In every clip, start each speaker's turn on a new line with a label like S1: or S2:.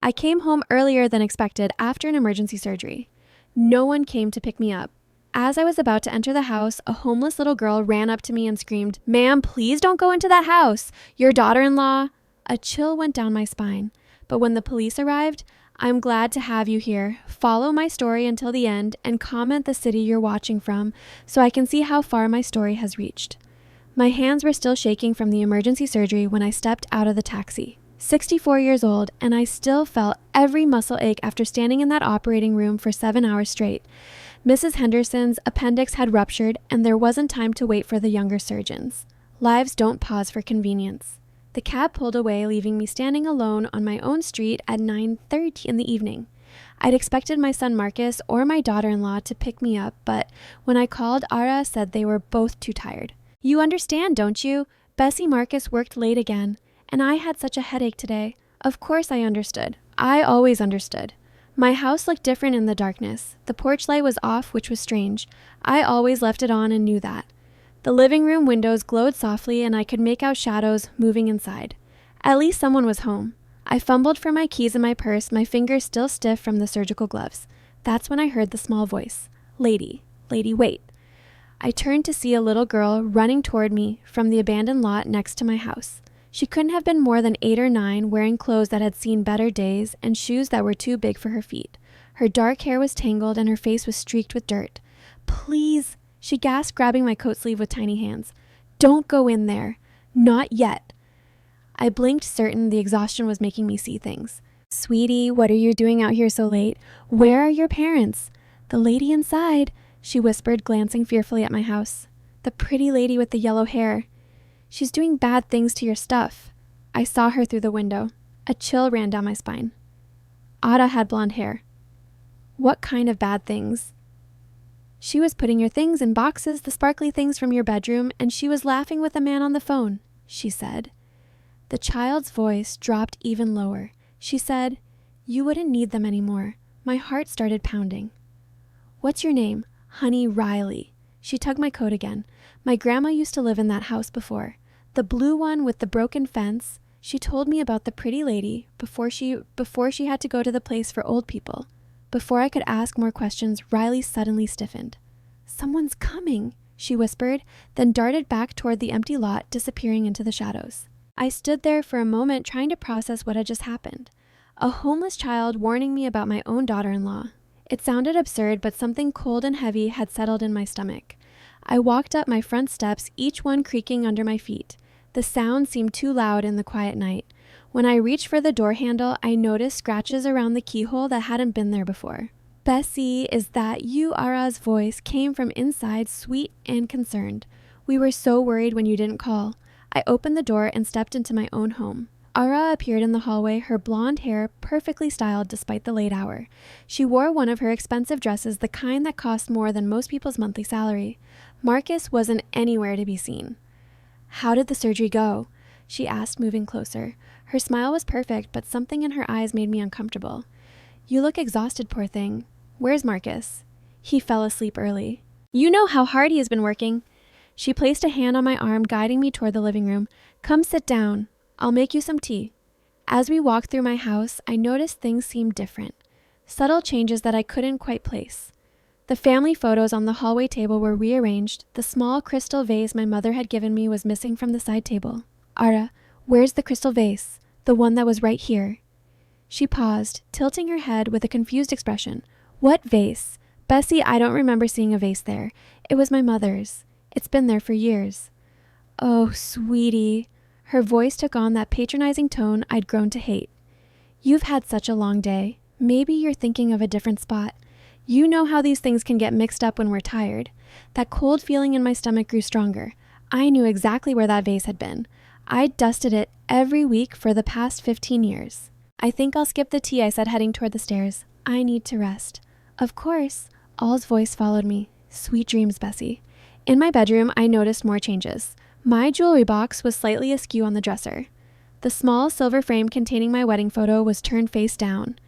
S1: I came home earlier than expected after an emergency surgery. No one came to pick me up. As I was about to enter the house, a homeless little girl ran up to me and screamed, "Ma'am, please don't go into that house. Your daughter-in-law." A chill went down my spine. But when the police arrived, "I'm glad to have you here. Follow my story until the end and comment the city you're watching from so I can see how far my story has reached." My hands were still shaking from the emergency surgery when I stepped out of the taxi. 64 years old, and I still felt every muscle ache after standing in that operating room for 7 hours straight. Mrs. Henderson's appendix had ruptured, and there wasn't time to wait for the younger surgeons. Lives don't pause for convenience. The cab pulled away, leaving me standing alone on my own street at 9:30 in the evening. I'd expected my son Marcus or my daughter-in-law to pick me up, but when I called, Ara said they were both too tired. "You understand, don't you? Bessie Marcus worked late again, and I had such a headache today." Of course I understood. I always understood. My house looked different in the darkness. The porch light was off, which was strange. I always left it on and knew that. The living room windows glowed softly, and I could make out shadows moving inside. At least someone was home. I fumbled for my keys in my purse, my fingers still stiff from the surgical gloves. That's when I heard the small voice. Lady, wait." I turned to see a little girl running toward me from the abandoned lot next to my house. She couldn't have been more than 8 or 9, wearing clothes that had seen better days and shoes that were too big for her feet. Her dark hair was tangled and her face was streaked with dirt. "Please," she gasped, grabbing my coat sleeve with tiny hands. "Don't go in there. Not yet." I blinked, certain the exhaustion was making me see things. "Sweetie, what are you doing out here so late? Where are your parents?" "The lady inside," she whispered, glancing fearfully at my house. "The pretty lady with the yellow hair. She's doing bad things to your stuff." I saw her through the window. A chill ran down my spine. Ada had blonde hair. "What kind of bad things?" "She was putting your things in boxes, the sparkly things from your bedroom, and she was laughing with a man on the phone," she said. The child's voice dropped even lower. She said, "You wouldn't need them anymore." My heart started pounding. "What's your name?" "Honey Riley." She tugged my coat again. "My grandma used to live in that house before. The blue one with the broken fence." She told me about the pretty lady before she had to go to the place for old people. Before I could ask more questions, Riley suddenly stiffened. "Someone's coming," she whispered, then darted back toward the empty lot, disappearing into the shadows. I stood there for a moment trying to process what had just happened. A homeless child warning me about my own daughter-in-law. It sounded absurd, but something cold and heavy had settled in my stomach. I walked up my front steps, each one creaking under my feet. The sound seemed too loud in the quiet night. When I reached for the door handle, I noticed scratches around the keyhole that hadn't been there before. "Bessie, is that you?" Ara's voice came from inside, sweet and concerned. "We were so worried when you didn't call." I opened the door and stepped into my own home. Ara appeared in the hallway, her blonde hair perfectly styled despite the late hour. She wore one of her expensive dresses, the kind that cost more than most people's monthly salary. Marcus wasn't anywhere to be seen. "How did the surgery go?" she asked, moving closer. Her smile was perfect, but something in her eyes made me uncomfortable. "You look exhausted, poor thing. Where's Marcus?" "He fell asleep early." "You know how hard he has been working." She placed a hand on my arm, guiding me toward the living room. "Come sit down. I'll make you some tea." As we walked through my house, I noticed things seemed different. Subtle changes that I couldn't quite place. The family photos on the hallway table were rearranged. The small crystal vase my mother had given me was missing from the side table. "Ara, where's the crystal vase? The one that was right here." She paused, tilting her head with a confused expression. "What vase?" "Bessie, I don't remember seeing a vase there. It was my mother's. It's been there for years." "Oh, sweetie." Her voice took on that patronizing tone I'd grown to hate. "You've had such a long day. Maybe you're thinking of a different spot. You know how these things can get mixed up when we're tired." That cold feeling in my stomach grew stronger. I knew exactly where that vase had been. I'd dusted it every week for the past 15 years. "I think I'll skip the tea," I said, heading toward the stairs. "I need to rest." "Of course." All's voice followed me. "Sweet dreams, Bessie." In my bedroom, I noticed more changes. My jewelry box was slightly askew on the dresser. The small silver frame containing my wedding photo was turned face down.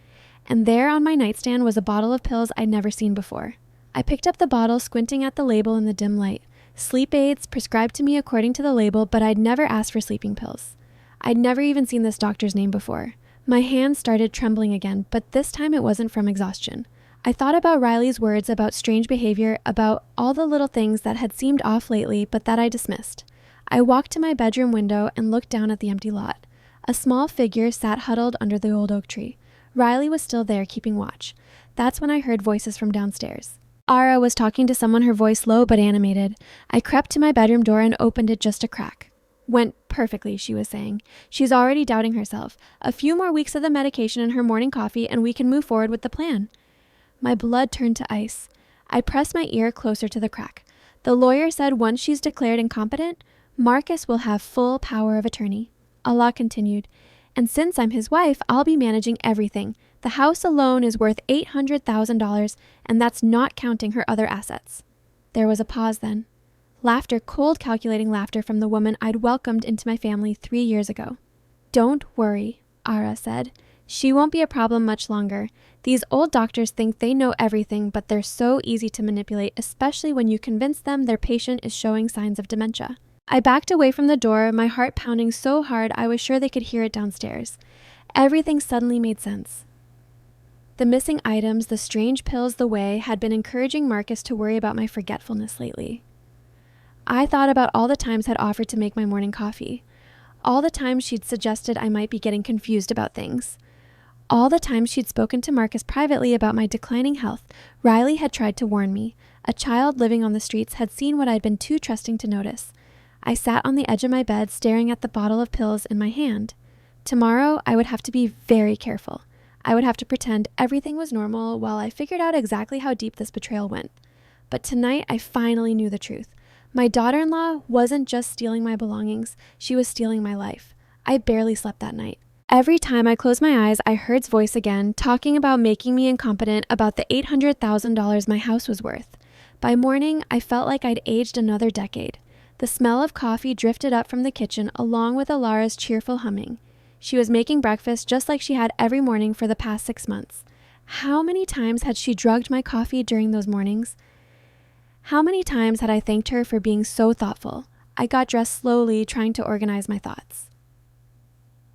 S1: And there on my nightstand was a bottle of pills I'd never seen before. I picked up the bottle, squinting at the label in the dim light. Sleep aids prescribed to me according to the label, but I'd never asked for sleeping pills. I'd never even seen this doctor's name before. My hands started trembling again, but this time it wasn't from exhaustion. I thought about Riley's words about strange behavior, about all the little things that had seemed off lately, but that I dismissed. I walked to my bedroom window and looked down at the empty lot. A small figure sat huddled under the old oak tree. Riley was still there, keeping watch. That's when I heard voices from downstairs. Ara was talking to someone, her voice low but animated. I crept to my bedroom door and opened it just a crack. "Went perfectly," she was saying. "She's already doubting herself. A few more weeks of the medication and her morning coffee, and we can move forward with the plan." My blood turned to ice. I pressed my ear closer to the crack. "The lawyer said once she's declared incompetent, Marcus will have full power of attorney." Allah continued, "And since I'm his wife, I'll be managing everything. The house alone is worth $800,000, and that's not counting her other assets." There was a pause then. Laughter, cold, calculating laughter from the woman I'd welcomed into my family 3 years ago. "Don't worry," Ara said. "She won't be a problem much longer. These old doctors think they know everything, but they're so easy to manipulate, especially when you convince them their patient is showing signs of dementia." I backed away from the door, my heart pounding so hard I was sure they could hear it downstairs. Everything suddenly made sense. The missing items, the strange pills, the way had been encouraging Marcus to worry about my forgetfulness lately. I thought about all the times I'd offered to make my morning coffee. All the times she'd suggested I might be getting confused about things. All the times she'd spoken to Marcus privately about my declining health. Riley had tried to warn me. A child living on the streets had seen what I'd been too trusting to notice. I sat on the edge of my bed staring at the bottle of pills in my hand. Tomorrow, I would have to be very careful. I would have to pretend everything was normal while I figured out exactly how deep this betrayal went. But tonight, I finally knew the truth. My daughter-in-law wasn't just stealing my belongings, she was stealing my life. I barely slept that night. Every time I closed my eyes, I heard his voice again, talking about making me incompetent, about the $800,000 my house was worth. By morning, I felt like I'd aged another decade. The smell of coffee drifted up from the kitchen along with Alara's cheerful humming. She was making breakfast just like she had every morning for the past 6 months. How many times had she drugged my coffee during those mornings? How many times had I thanked her for being so thoughtful? I got dressed slowly, trying to organize my thoughts.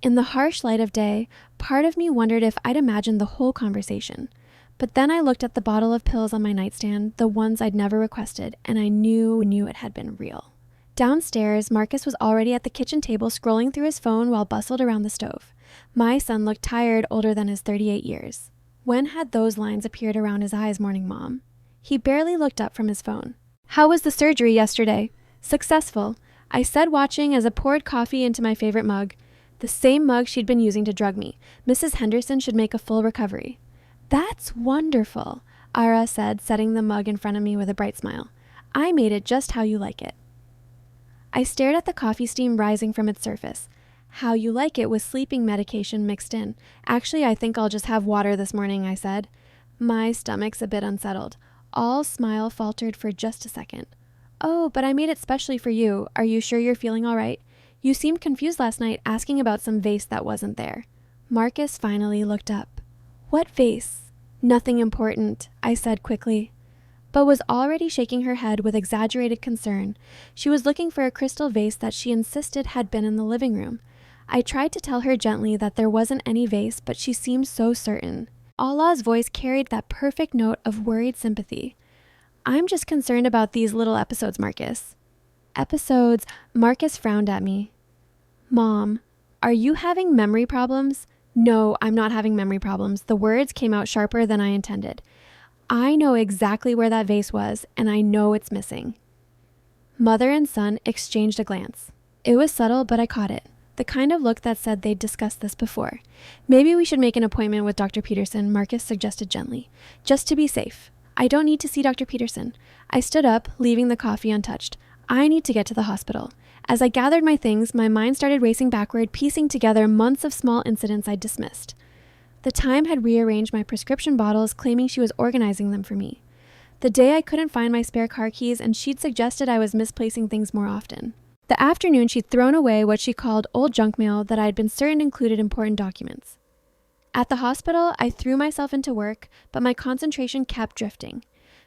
S1: In the harsh light of day, part of me wondered if I'd imagined the whole conversation. But then I looked at the bottle of pills on my nightstand, the ones I'd never requested, and I knew it had been real. Downstairs, Marcus was already at the kitchen table scrolling through his phone while bustled around the stove. My son looked tired, older than his 38 years. When had those lines appeared around his eyes, morning mom? He barely looked up from his phone. "How was the surgery yesterday?" "Successful," I said, watching as I poured coffee into my favorite mug. The same mug she'd been using to drug me. Mrs. Henderson should make a full recovery. "That's wonderful," Ara said, setting the mug in front of me with a bright smile. "I made it just how you like it." I stared at the coffee steam rising from its surface. "How you like it with sleeping medication mixed in. Actually, I think I'll just have water this morning," I said. My stomach's a bit unsettled. All smile faltered for just a second. "Oh, but I made it specially for you. Are you sure you're feeling all right? You seemed confused last night, asking about some vase that wasn't there." Marcus finally looked up. "What vase?" "Nothing important," I said quickly, but was already shaking her head with exaggerated concern. She was looking for a crystal vase that she insisted had been in the living room. I tried to tell her gently that there wasn't any vase, but she seemed so certain. Allah's voice carried that perfect note of worried sympathy. "I'm just concerned about these little episodes, Marcus." "Episodes?" Marcus frowned at me. "Mom, are you having memory problems?" "No, I'm not having memory problems." The words came out sharper than I intended. "I know exactly where that vase was, and I know it's missing." Mother and son exchanged a glance. It was subtle, but I caught it. The kind of look that said they'd discussed this before. "Maybe we should make an appointment with Dr. Peterson," Marcus suggested gently. "Just to be safe." "I don't need to see Dr. Peterson." I stood up, leaving the coffee untouched. "I need to get to the hospital." As I gathered my things, my mind started racing backward, piecing together months of small incidents I'd dismissed. The time had rearranged my prescription bottles, claiming she was organizing them for me. The day I couldn't find my spare car keys, and she'd suggested I was misplacing things more often. The afternoon, she'd thrown away what she called old junk mail that I'd been certain included important documents. At the hospital, I threw myself into work, but my concentration kept drifting.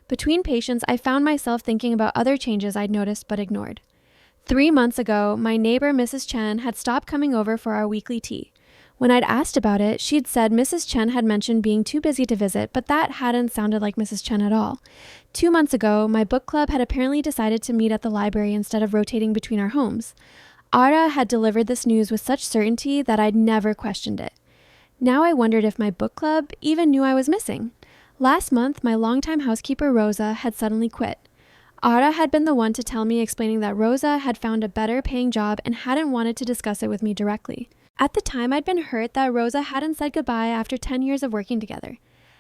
S1: Between patients, I found myself thinking about other changes I'd noticed but ignored. 3 months ago, my neighbor, Mrs. Chen, had stopped coming over for our weekly tea. When I'd asked about it, she'd said Mrs. Chen had mentioned being too busy to visit, but that hadn't sounded like Mrs. Chen at all. 2 months ago, my book club had apparently decided to meet at the library instead of rotating between our homes. Ara had delivered this news with such certainty that I'd never questioned it. Now I wondered if my book club even knew I was missing. Last month, my longtime housekeeper Rosa had suddenly quit. Ara had been the one to tell me, explaining that Rosa had found a better paying job and hadn't wanted to discuss it with me directly. At the time, I'd been hurt that Rosa hadn't said goodbye after 10 years of working together.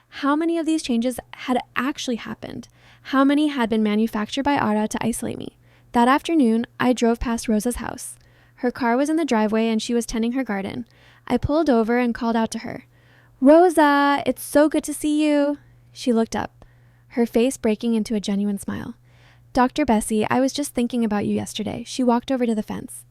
S1: How many of these changes had actually happened? How many had been manufactured by Ara to isolate me? That afternoon, I drove past Rosa's house. Her car was in the driveway and she was tending her garden. I pulled over and called out to her. "Rosa, it's so good to see you." She looked up, her face breaking into a genuine smile. "Dr. Bessie, I was just thinking about you yesterday." She walked over to the fence.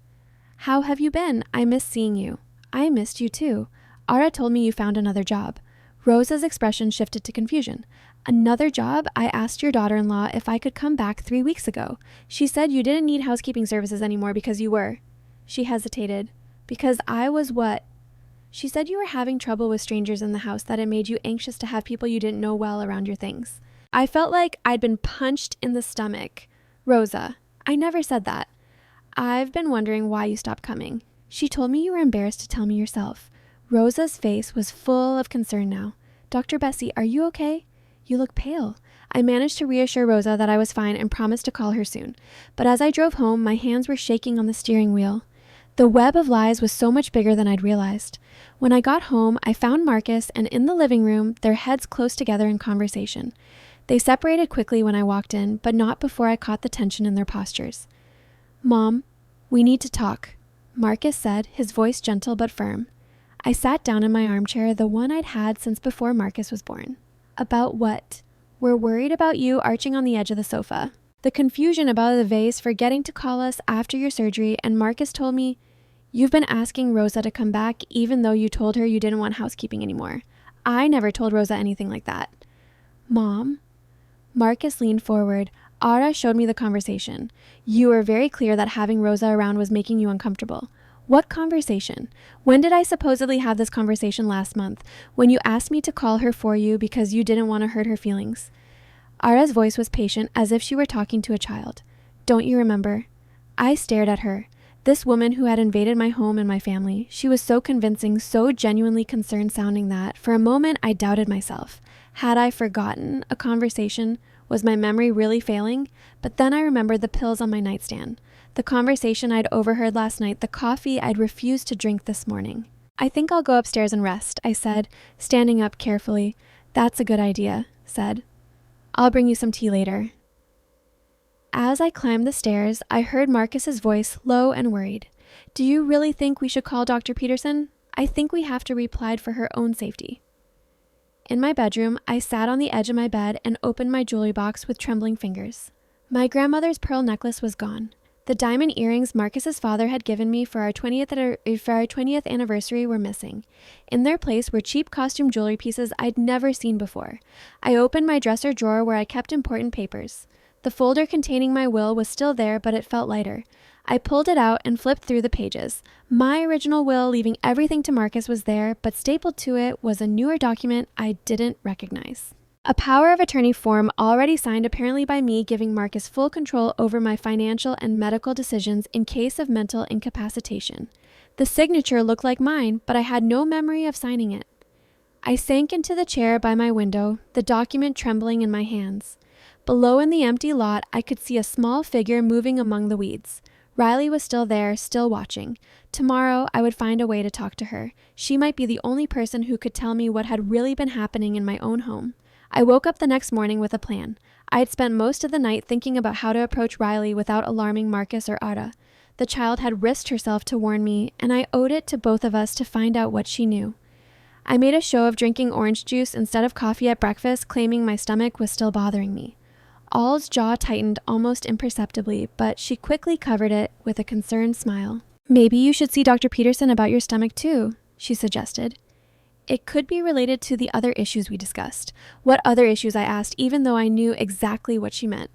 S1: "How have you been? I missed seeing you." "I missed you too. Ara told me you found another job." Rosa's expression shifted to confusion. "Another job? I asked your daughter-in-law if I could come back 3 weeks ago. She said you didn't need housekeeping services anymore because you were." She hesitated. "Because I was what?" "She said you were having trouble with strangers in the house, that it made you anxious to have people you didn't know well around your things." I felt like I'd been punched in the stomach. "Rosa, I never said that. I've been wondering why you stopped coming." "She told me you were embarrassed to tell me yourself." Rosa's face was full of concern now. "Dr. Bessie, are you okay? You look pale." I managed to reassure Rosa that I was fine and promised to call her soon. But as I drove home, my hands were shaking on the steering wheel. The web of lies was so much bigger than I'd realized. When I got home, I found Marcus and in the living room, their heads close together in conversation. They separated quickly when I walked in, but not before I caught the tension in their postures. "Mom, we need to talk," Marcus said, his voice gentle but firm. I sat down in my armchair, the one I'd had since before Marcus was born. "About what?" "We're worried about you arching on the edge of the sofa." The confusion about the vase forgetting to call us after your surgery, and Marcus told me, "You've been asking Rosa to come back even though you told her you didn't want housekeeping anymore." I never told Rosa anything like that. "Mom?" Marcus leaned forward. "Ara showed me the conversation. You were very clear that having Rosa around was making you uncomfortable." "What conversation? When did I supposedly have this conversation last month, when you asked me to call her for you because you didn't want to hurt her feelings?" Ara's voice was patient, as if she were talking to a child. "Don't you remember?" I stared at her. This woman who had invaded my home and my family, she was so convincing, so genuinely concerned sounding that, for a moment, I doubted myself. Had I forgotten a conversation? Was my memory really failing? But then I remembered the pills on my nightstand, the conversation I'd overheard last night, the coffee I'd refused to drink this morning. "I think I'll go upstairs and rest," I said, standing up carefully. "That's a good idea," said. "I'll bring you some tea later." As I climbed the stairs, I heard Marcus's voice, low and worried. "Do you really think we should call Dr. Peterson? I think we have to reply for her own safety." In my bedroom, I sat on the edge of my bed and opened my jewelry box with trembling fingers. My grandmother's pearl necklace was gone. The diamond earrings Marcus's father had given me for our 20th anniversary were missing. In their place were cheap costume jewelry pieces I'd never seen before. I opened my dresser drawer where I kept important papers. The folder containing my will was still there, but it felt lighter. I pulled it out and flipped through the pages. My original will, leaving everything to Marcus, was there, but stapled to it was a newer document I didn't recognize. A power of attorney form already signed apparently by me, giving Marcus full control over my financial and medical decisions in case of mental incapacitation. The signature looked like mine, but I had no memory of signing it. I sank into the chair by my window, the document trembling in my hands. Below in the empty lot, I could see a small figure moving among the weeds. Riley was still there, still watching. Tomorrow, I would find a way to talk to her. She might be the only person who could tell me what had really been happening in my own home. I woke up the next morning with a plan. I had spent most of the night thinking about how to approach Riley without alarming Marcus or Ada. The child had risked herself to warn me, and I owed it to both of us to find out what she knew. I made a show of drinking orange juice instead of coffee at breakfast, claiming my stomach was still bothering me. All's jaw tightened almost imperceptibly, but she quickly covered it with a concerned smile. "Maybe you should see Dr. Peterson about your stomach too," she suggested. It could be related to the other issues we discussed. What other issues, I asked, even though I knew exactly what she meant.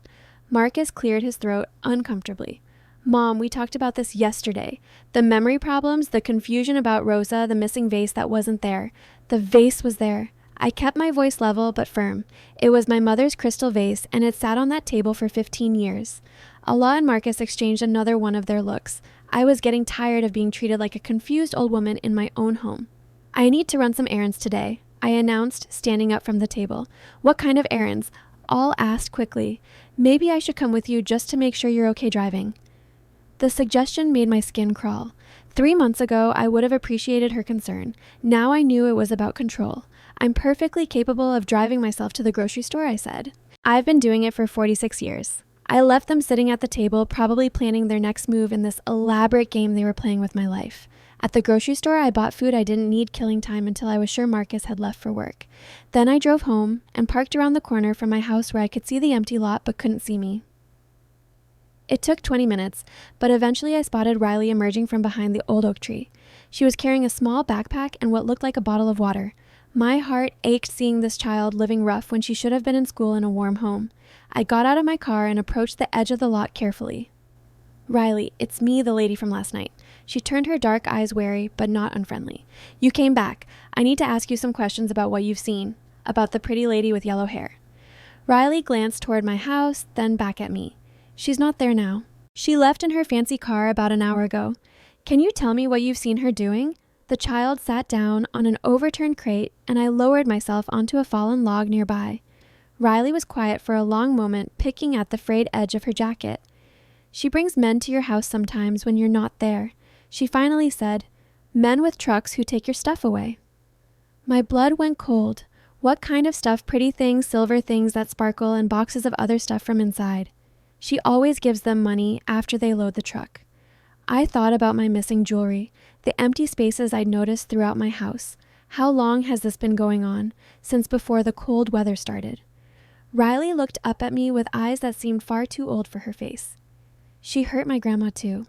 S1: Marcus cleared his throat uncomfortably. Mom, we talked about this yesterday. The memory problems, the confusion about Rosa, the missing vase that wasn't there. The vase was there. I kept my voice level but firm. It was my mother's crystal vase, and it sat on that table for 15 years. Allah and Marcus exchanged another one of their looks. I was getting tired of being treated like a confused old woman in my own home. I need to run some errands today, I announced, standing up from the table. What kind of errands? All asked quickly. Maybe I should come with you just to make sure you're okay driving. The suggestion made my skin crawl. 3 months ago, I would have appreciated her concern. Now I knew it was about control. I'm perfectly capable of driving myself to the grocery store, I said. I've been doing it for 46 years. I left them sitting at the table, probably planning their next move in this elaborate game they were playing with my life. At the grocery store, I bought food I didn't need, killing time until I was sure Marcus had left for work. Then I drove home and parked around the corner from my house where I could see the empty lot but couldn't see me. It took 20 minutes, but eventually I spotted Riley emerging from behind the old oak tree. She was carrying a small backpack and what looked like a bottle of water. My heart ached seeing this child living rough when she should have been in school in a warm home. I got out of my car and approached the edge of the lot carefully. Riley, it's me, the lady from last night. She turned her dark eyes wary, but not unfriendly. You came back. I need to ask you some questions about what you've seen, about the pretty lady with yellow hair. Riley glanced toward my house, then back at me. She's not there now. She left in her fancy car about an hour ago. Can you tell me what you've seen her doing? The child sat down on an overturned crate, and I lowered myself onto a fallen log nearby. Riley was quiet for a long moment, picking at the frayed edge of her jacket. She brings men to your house sometimes when you're not there. She finally said, men with trucks who take your stuff away. My blood went cold. What kind of stuff? Pretty things, silver things that sparkle, and boxes of other stuff from inside. She always gives them money after they load the truck. I thought about my missing jewelry, the empty spaces I'd noticed throughout my house. How long has this been going on? Since before the cold weather started. Riley looked up at me with eyes that seemed far too old for her face. She hurt my grandma too.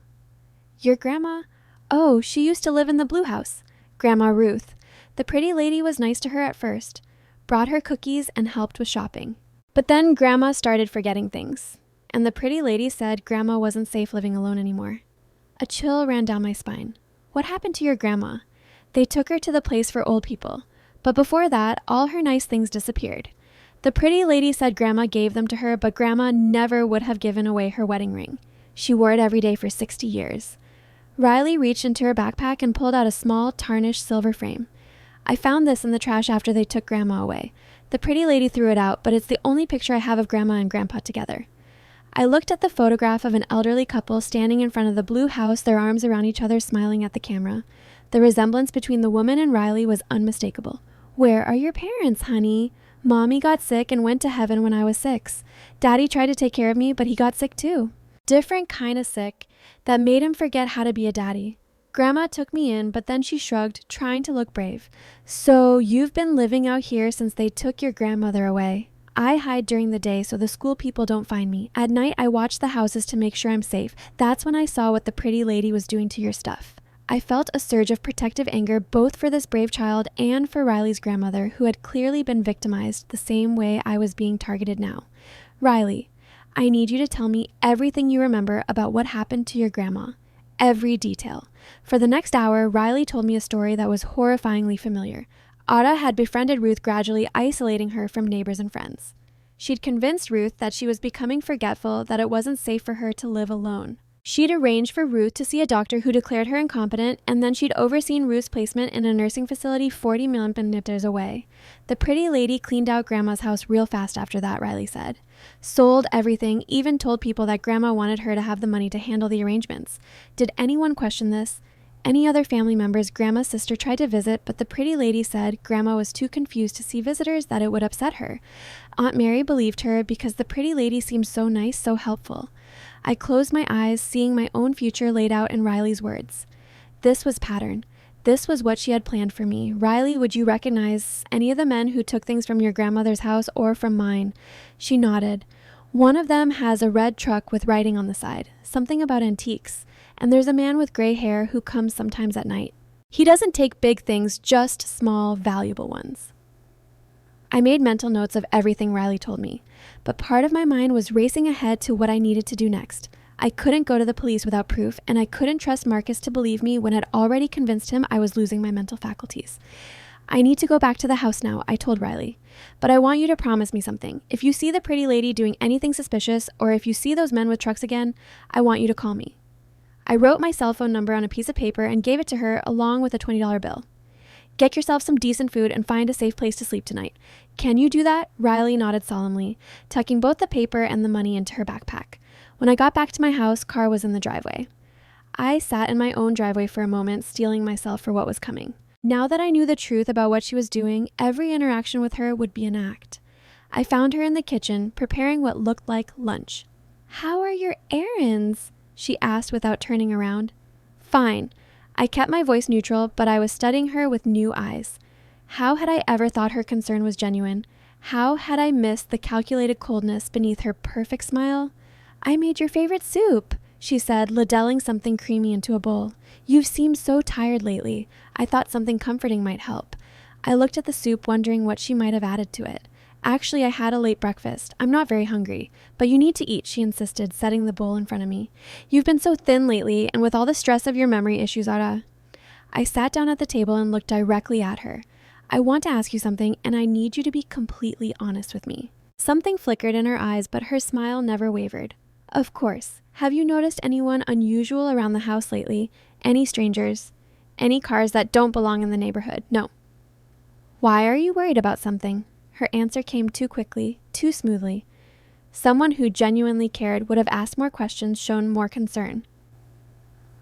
S1: Your grandma? Oh, she used to live in the blue house. Grandma Ruth. The pretty lady was nice to her at first, brought her cookies and helped with shopping. But then Grandma started forgetting things. And the pretty lady said Grandma wasn't safe living alone anymore. A chill ran down my spine. What happened to your grandma? They took her to the place for old people. But before that, all her nice things disappeared. The pretty lady said Grandma gave them to her, but Grandma never would have given away her wedding ring. She wore it every day for 60 years. Riley reached into her backpack and pulled out a small, tarnished silver frame. I found this in the trash after they took Grandma away. The pretty lady threw it out, but it's the only picture I have of Grandma and Grandpa together. I looked at the photograph of an elderly couple standing in front of the blue house, their arms around each other, smiling at the camera. The resemblance between the woman and Riley was unmistakable. Where are your parents, honey? Mommy got sick and went to heaven when I was 6. Daddy tried to take care of me, but he got sick too. Different kind of sick that made him forget how to be a daddy. Grandma took me in, but then she shrugged, trying to look brave. So you've been living out here since they took your grandmother away. I hide during the day so the school people don't find me. At night, I watch the houses to make sure I'm safe. That's when I saw what the pretty lady was doing to your stuff. I felt a surge of protective anger both for this brave child and for Riley's grandmother, who had clearly been victimized the same way I was being targeted now. Riley, I need you to tell me everything you remember about what happened to your grandma. Every detail. For the next hour, Riley told me a story that was horrifyingly familiar. Ada had befriended Ruth, gradually isolating her from neighbors and friends. She'd convinced Ruth that she was becoming forgetful, that it wasn't safe for her to live alone. She'd arranged for Ruth to see a doctor who declared her incompetent, and then she'd overseen Ruth's placement in a nursing facility 40 millimeters away. The pretty lady cleaned out Grandma's house real fast after that, Riley said. Sold everything, even told people that Grandma wanted her to have the money to handle the arrangements. Did anyone question this? Any other family members Grandma's sister tried to visit, but the pretty lady said Grandma was too confused to see visitors, that it would upset her. Aunt Mary believed her because the pretty lady seemed so nice, so helpful. I closed my eyes, seeing my own future laid out in Riley's words. This was pattern. This was what she had planned for me. Riley, would you recognize any of the men who took things from your grandmother's house or from mine? She nodded. One of them has a red truck with writing on the side, something about antiques. And there's a man with gray hair who comes sometimes at night. He doesn't take big things, just small, valuable ones. I made mental notes of everything Riley told me, but part of my mind was racing ahead to what I needed to do next. I couldn't go to the police without proof, and I couldn't trust Marcus to believe me when I'd already convinced him I was losing my mental faculties. I need to go back to the house now, I told Riley. But I want you to promise me something. If you see the pretty lady doing anything suspicious, or if you see those men with trucks again, I want you to call me. I wrote my cell phone number on a piece of paper and gave it to her along with a $20 bill. Get yourself some decent food and find a safe place to sleep tonight. Can you do that? Riley nodded solemnly, tucking both the paper and the money into her backpack. When I got back to my house, Car was in the driveway. I sat in my own driveway for a moment, steeling myself for what was coming. Now that I knew the truth about what she was doing, every interaction with her would be an act. I found her in the kitchen, preparing what looked like lunch. "How are your errands?" she asked without turning around. "Fine." I kept my voice neutral, but I was studying her with new eyes. How had I ever thought her concern was genuine? How had I missed the calculated coldness beneath her perfect smile? "I made your favorite soup," she said, ladling something creamy into a bowl. "You've seemed so tired lately. I thought something comforting might help." I looked at the soup, wondering what she might have added to it. "Actually, I had a late breakfast. I'm not very hungry. But you need to eat," she insisted, setting the bowl in front of me. "You've been so thin lately, and with all the stress of your memory issues, Ara." I sat down at the table and looked directly at her. "I want to ask you something, and I need you to be completely honest with me." Something flickered in her eyes, but her smile never wavered. "Of course. Have you noticed anyone unusual around the house lately? Any strangers? Any cars that don't belong in the neighborhood?" "No." "Why are you worried about something?" Her answer came too quickly, too smoothly. Someone who genuinely cared would have asked more questions, shown more concern.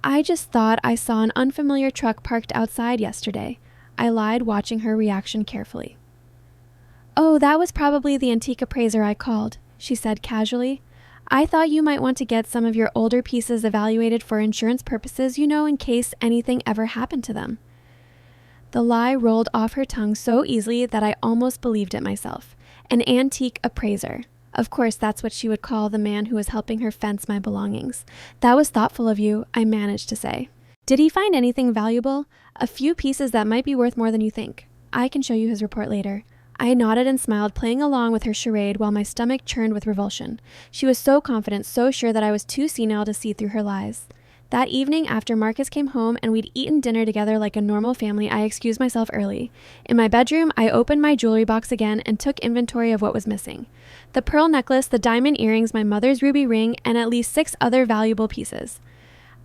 S1: "I just thought I saw an unfamiliar truck parked outside yesterday." I lied, watching her reaction carefully. "Oh, that was probably the antique appraiser I called," she said casually. "I thought you might want to get some of your older pieces evaluated for insurance purposes, in case anything ever happened to them." The lie rolled off her tongue so easily that I almost believed it myself. An antique appraiser. Of course, that's what she would call the man who was helping her fence my belongings. "That was thoughtful of you," I managed to say. "Did he find anything valuable?" "A few pieces that might be worth more than you think. I can show you his report later." I nodded and smiled, playing along with her charade while my stomach churned with revulsion. She was so confident, so sure that I was too senile to see through her lies. That evening, after Marcus came home and we'd eaten dinner together like a normal family, I excused myself early. In my bedroom, I opened my jewelry box again and took inventory of what was missing. The pearl necklace, the diamond earrings, my mother's ruby ring, and at least 6 other valuable pieces.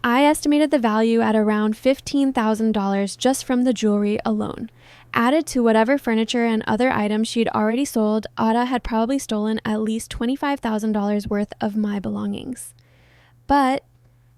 S1: I estimated the value at around $15,000 just from the jewelry alone. Added to whatever furniture and other items she'd already sold, Ada had probably stolen at least $25,000 worth of my belongings. But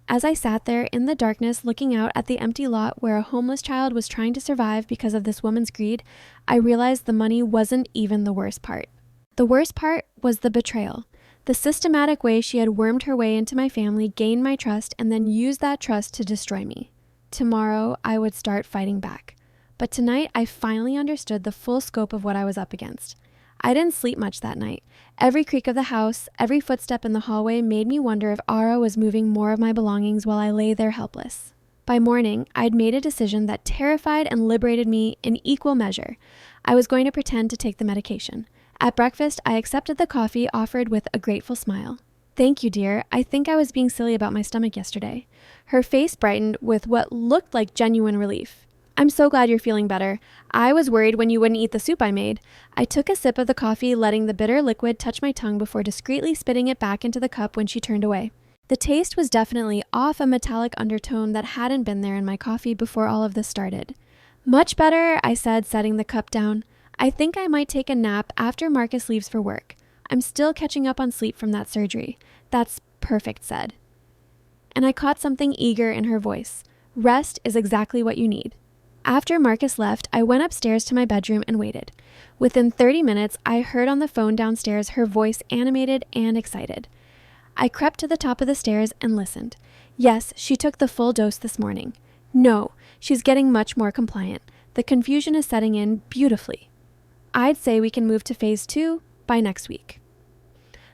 S1: as I sat there in the darkness looking out at the empty lot where a homeless child was trying to survive because of this woman's greed, I realized the money wasn't even the worst part. The worst part was the betrayal. The systematic way she had wormed her way into my family, gained my trust, and then used that trust to destroy me. Tomorrow, I would start fighting back. But tonight, I finally understood the full scope of what I was up against. I didn't sleep much that night. Every creak of the house, every footstep in the hallway made me wonder if Ara was moving more of my belongings while I lay there helpless. By morning, I'd made a decision that terrified and liberated me in equal measure. I was going to pretend to take the medication. At breakfast, I accepted the coffee offered with a grateful smile. "Thank you, dear. I think I was being silly about my stomach yesterday." Her face brightened with what looked like genuine relief. "I'm so glad you're feeling better. I was worried when you wouldn't eat the soup I made." I took a sip of the coffee, letting the bitter liquid touch my tongue before discreetly spitting it back into the cup when she turned away. The taste was definitely off a metallic undertone that hadn't been there in my coffee before all of this started. "Much better," I said, setting the cup down. "I think I might take a nap after Marcus leaves for work. I'm still catching up on sleep from that surgery." "That's perfect," said. And I caught something eager in her voice. "Rest is exactly what you need." After Marcus left, I went upstairs to my bedroom and waited. Within 30 minutes, I heard on the phone downstairs her voice animated and excited. I crept to the top of the stairs and listened. Yes, she took the full dose this morning. No, she's getting much more compliant. The confusion is setting in beautifully. I'd say we can move to phase 2 by next week.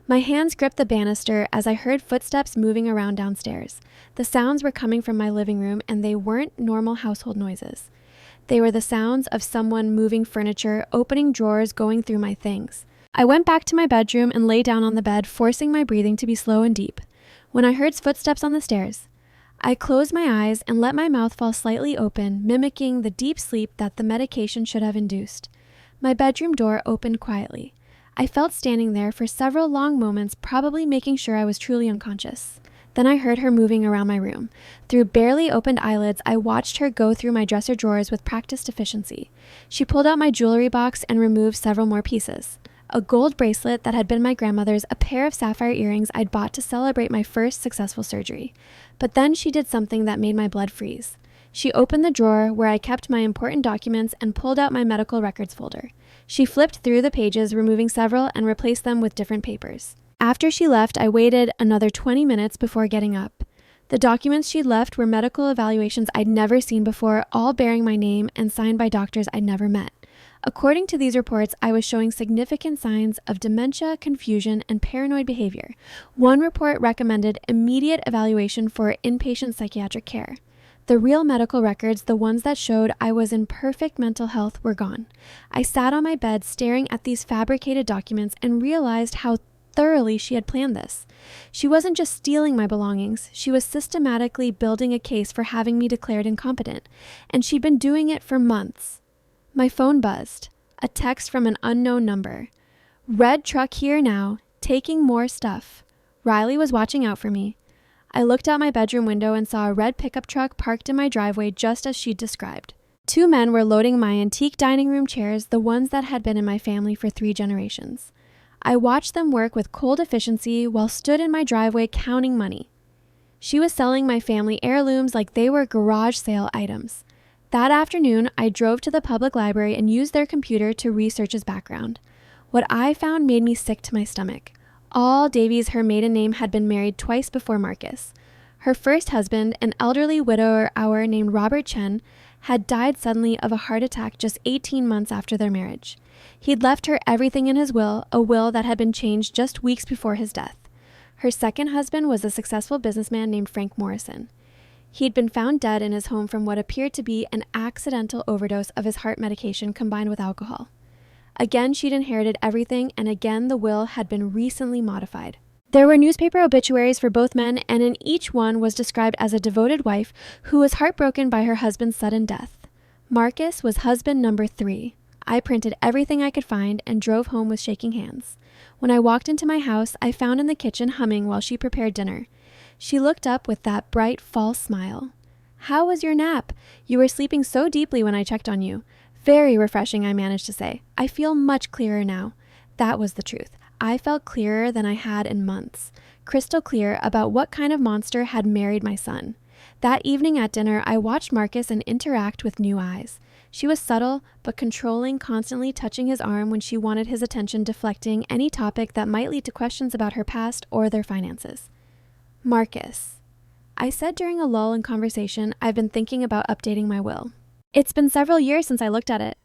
S1: My hands gripped the banister as I heard footsteps moving around downstairs. The sounds were coming from my living room, and they weren't normal household noises. They were the sounds of someone moving furniture, opening drawers, going through my things. I went back to my bedroom and lay down on the bed, forcing my breathing to be slow and deep. when I heard footsteps on the stairs. I closed my eyes and let my mouth fall slightly open, mimicking the deep sleep that the medication should have induced. My bedroom door opened quietly. I felt standing there for several long moments, probably making sure I was truly unconscious. Then I heard her moving around my room. Through barely opened eyelids, I watched her go through my dresser drawers with practiced efficiency. She pulled out my jewelry box and removed several more pieces. A gold bracelet that had been my grandmother's, a pair of sapphire earrings I'd bought to celebrate my first successful surgery. But then she did something that made my blood freeze. She opened the drawer where I kept my important documents and pulled out my medical records folder. She flipped through the pages, removing several, and replaced them with different papers. After she left, I waited another 20 minutes before getting up. The documents she'd left were medical evaluations I'd never seen before, all bearing my name and signed by doctors I'd never met. According to these reports, I was showing significant signs of dementia, confusion, and paranoid behavior. One report recommended immediate evaluation for inpatient psychiatric care. The real medical records, the ones that showed I was in perfect mental health, were gone. I sat on my bed staring at these fabricated documents and realized how thoroughly she had planned this. She wasn't just stealing my belongings, she was systematically building a case for having me declared incompetent, and she'd been doing it for months. My phone buzzed. A text from an unknown number. Red truck here now, taking more stuff. Riley was watching out for me. I looked out my bedroom window and saw a red pickup truck parked in my driveway just as she'd described. 2 men were loading my antique dining room chairs, the ones that had been in my family for 3 generations. I watched them work with cold efficiency while stood in my driveway counting money. She was selling my family heirlooms like they were garage sale items. That afternoon, I drove to the public library and used their computer to research his background. What I found made me sick to my stomach. All Davies, her maiden name, had been married twice before Marcus. Her first husband, an elderly widower named Robert Chen, had died suddenly of a heart attack just 18 months after their marriage. He'd left her everything in his will, a will that had been changed just weeks before his death. Her second husband was a successful businessman named Frank Morrison. He'd been found dead in his home from what appeared to be an accidental overdose of his heart medication combined with alcohol. Again, she'd inherited everything, and again the will had been recently modified. There were newspaper obituaries for both men, and in each one was described as a devoted wife who was heartbroken by her husband's sudden death. Marcus was husband number 3. I printed everything I could find and drove home with shaking hands. When I walked into my house, I found in the kitchen humming while she prepared dinner. She looked up with that bright, false smile. "How was your nap? You were sleeping so deeply when I checked on you." "Very refreshing," I managed to say. "I feel much clearer now." That was the truth. I felt clearer than I had in months. Crystal clear about what kind of monster had married my son. That evening at dinner, I watched Marcus and interact with new eyes. She was subtle, but controlling, constantly touching his arm when she wanted his attention, deflecting any topic that might lead to questions about her past or their finances. "Marcus," I said during a lull in conversation, "I've been thinking about updating my will. It's been several years since I looked at it."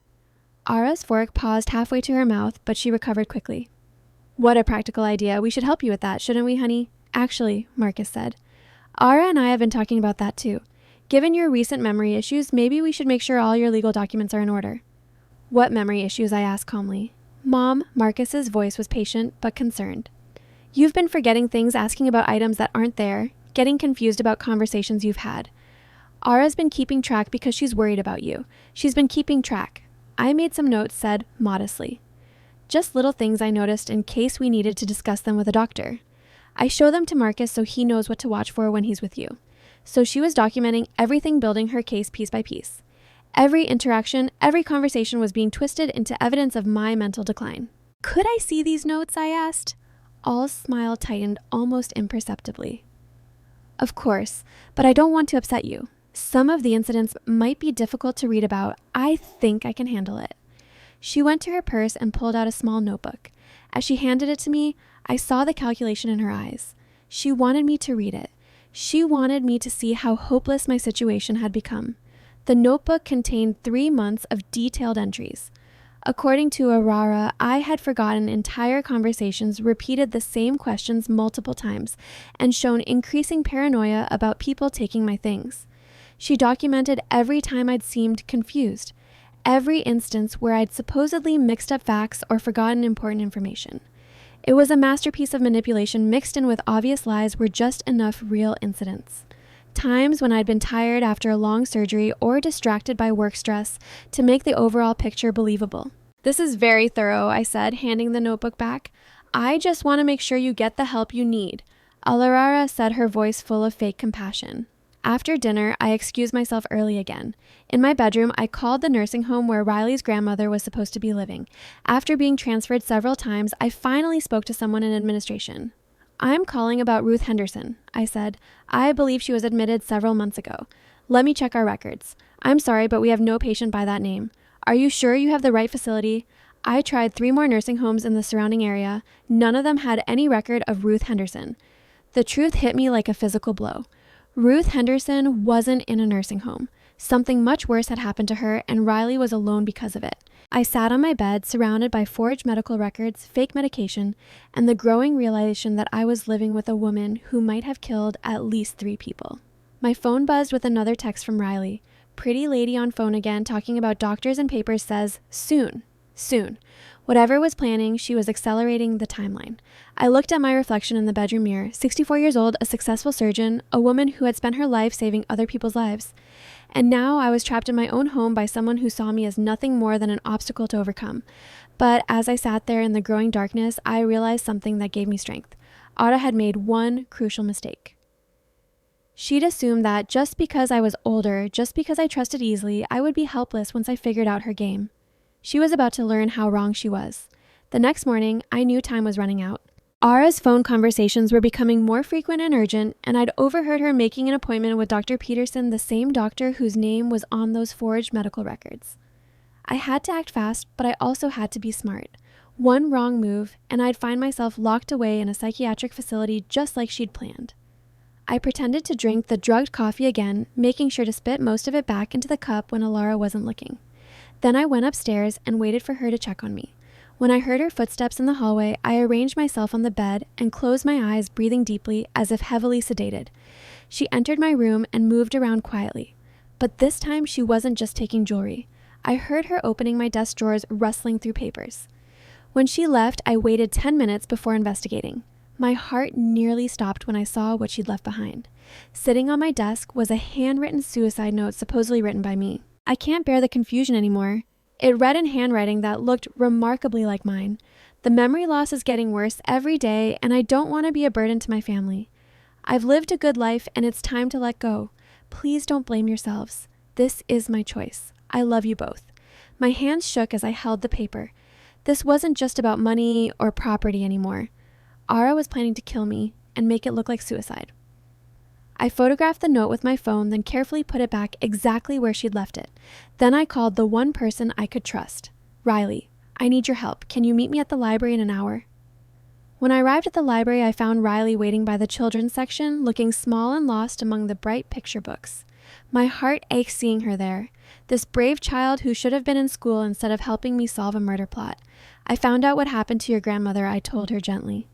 S1: Ara's fork paused halfway to her mouth, but she recovered quickly. "What a practical idea. We should help you with that, shouldn't we, honey?" "Actually," Marcus said, "Ara and I have been talking about that too. Given your recent memory issues, maybe we should make sure all your legal documents are in order." "What memory issues?" I asked calmly. "Mom," Marcus's voice was patient but concerned. "You've been forgetting things, asking about items that aren't there, getting confused about conversations you've had. Ara's been keeping track because she's worried about you. She's been keeping track." I made some notes, said modestly. "Just little things I noticed in case we needed to discuss them with a doctor. I show them to Marcus so he knows what to watch for when he's with you." So she was documenting everything, building her case piece by piece. Every interaction, every conversation was being twisted into evidence of my mental decline. "Could I see these notes?" I asked. All's smile tightened almost imperceptibly. "Of course, but I don't want to upset you. Some of the incidents might be difficult to read about. I think I can handle it." She went to her purse and pulled out a small notebook. As she handed it to me, I saw the calculation in her eyes. She wanted me to read it. She wanted me to see how hopeless my situation had become. The notebook contained 3 months of detailed entries. According to Aurora, I had forgotten entire conversations, repeated the same questions multiple times, and shown increasing paranoia about people taking my things. She documented every time I'd seemed confused, every instance where I'd supposedly mixed up facts or forgotten important information. It was a masterpiece of manipulation mixed in with obvious lies were just enough real incidents. Times when I'd been tired after a long surgery or distracted by work stress to make the overall picture believable. "This is very thorough," I said, handing the notebook back. "I just want to make sure you get the help you need," Alarara said, her voice full of fake compassion. After dinner, I excused myself early again. In my bedroom, I called the nursing home where Riley's grandmother was supposed to be living. After being transferred several times, I finally spoke to someone in administration. "I'm calling about Ruth Henderson," I said. "I believe she was admitted several months ago. Let me check our records. I'm sorry, but we have no patient by that name. Are you sure you have the right facility? I tried 3 more nursing homes in the surrounding area. None of them had any record of Ruth Henderson." The truth hit me like a physical blow. Ruth Henderson wasn't in a nursing home. Something much worse had happened to her, and Riley was alone because of it. I sat on my bed, surrounded by forged medical records, fake medication, and the growing realization that I was living with a woman who might have killed at least 3 people. My phone buzzed with another text from Riley. "Pretty lady on phone again, talking about doctors and papers, says soon. Soon." Whatever was planning, she was accelerating the timeline. I looked at my reflection in the bedroom mirror, 64 years old, a successful surgeon, a woman who had spent her life saving other people's lives. And now I was trapped in my own home by someone who saw me as nothing more than an obstacle to overcome. But as I sat there in the growing darkness, I realized something that gave me strength. Aura had made one crucial mistake. She'd assumed that just because I was older, just because I trusted easily, I would be helpless once I figured out her game. She was about to learn how wrong she was. The next morning, I knew time was running out. Aura's phone conversations were becoming more frequent and urgent, and I'd overheard her making an appointment with Dr. Peterson, the same doctor whose name was on those forged medical records. I had to act fast, but I also had to be smart. One wrong move, and I'd find myself locked away in a psychiatric facility just like she'd planned. I pretended to drink the drugged coffee again, making sure to spit most of it back into the cup when Alara wasn't looking. Then I went upstairs and waited for her to check on me. When I heard her footsteps in the hallway, I arranged myself on the bed and closed my eyes, breathing deeply as if heavily sedated. She entered my room and moved around quietly. But this time she wasn't just taking jewelry. I heard her opening my desk drawers, rustling through papers. When she left, I waited 10 minutes before investigating. My heart nearly stopped when I saw what she'd left behind. Sitting on my desk was a handwritten suicide note supposedly written by me. I can't bear the confusion anymore. It read in handwriting that looked remarkably like mine. "The memory loss is getting worse every day, and I don't want to be a burden to my family. I've lived a good life, and it's time to let go. Please don't blame yourselves. This is my choice. I love you both." My hands shook as I held the paper. This wasn't just about money or property anymore. Ara was planning to kill me and make it look like suicide. I photographed the note with my phone, then carefully put it back exactly where she'd left it. Then I called the one person I could trust. "Riley, I need your help. Can you meet me at the library in an hour?" When I arrived at the library, I found Riley waiting by the children's section, looking small and lost among the bright picture books. My heart ached seeing her there. This brave child who should have been in school instead of helping me solve a murder plot. "I found out what happened to your grandmother," I told her gently.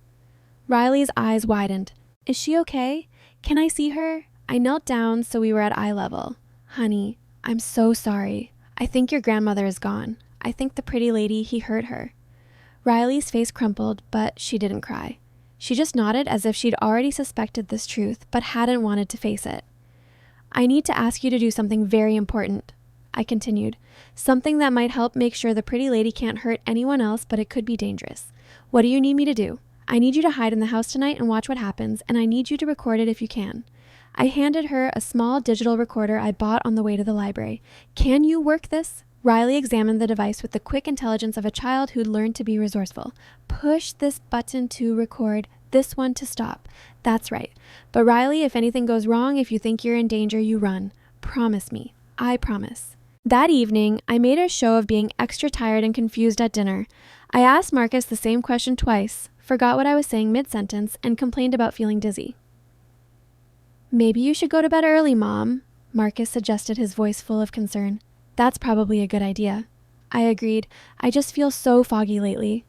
S1: Riley's eyes widened. "Is she okay? Can I see her?" I knelt down so we were at eye level. "Honey, I'm so sorry. I think your grandmother is gone. I think the pretty lady, he hurt her." Riley's face crumpled, but she didn't cry. She just nodded as if she'd already suspected this truth, but hadn't wanted to face it. "I need to ask you to do something very important," I continued. "Something that might help make sure the pretty lady can't hurt anyone else, but it could be dangerous. What do you need me to do? I need you to hide in the house tonight and watch what happens, and I need you to record it if you can." I handed her a small digital recorder I bought on the way to the library. "Can you work this?" Riley examined the device with the quick intelligence of a child who'd learned to be resourceful. "Push this button to record, this one to stop." "That's right. But Riley, if anything goes wrong, if you think you're in danger, you run. Promise me. I promise." That evening, I made a show of being extra tired and confused at dinner. I asked Marcus the same question twice, forgot what I was saying mid-sentence, and complained about feeling dizzy. "Maybe you should go to bed early, Mom," Marcus suggested, his voice full of concern. "That's probably a good idea." I agreed. "I just feel so foggy lately."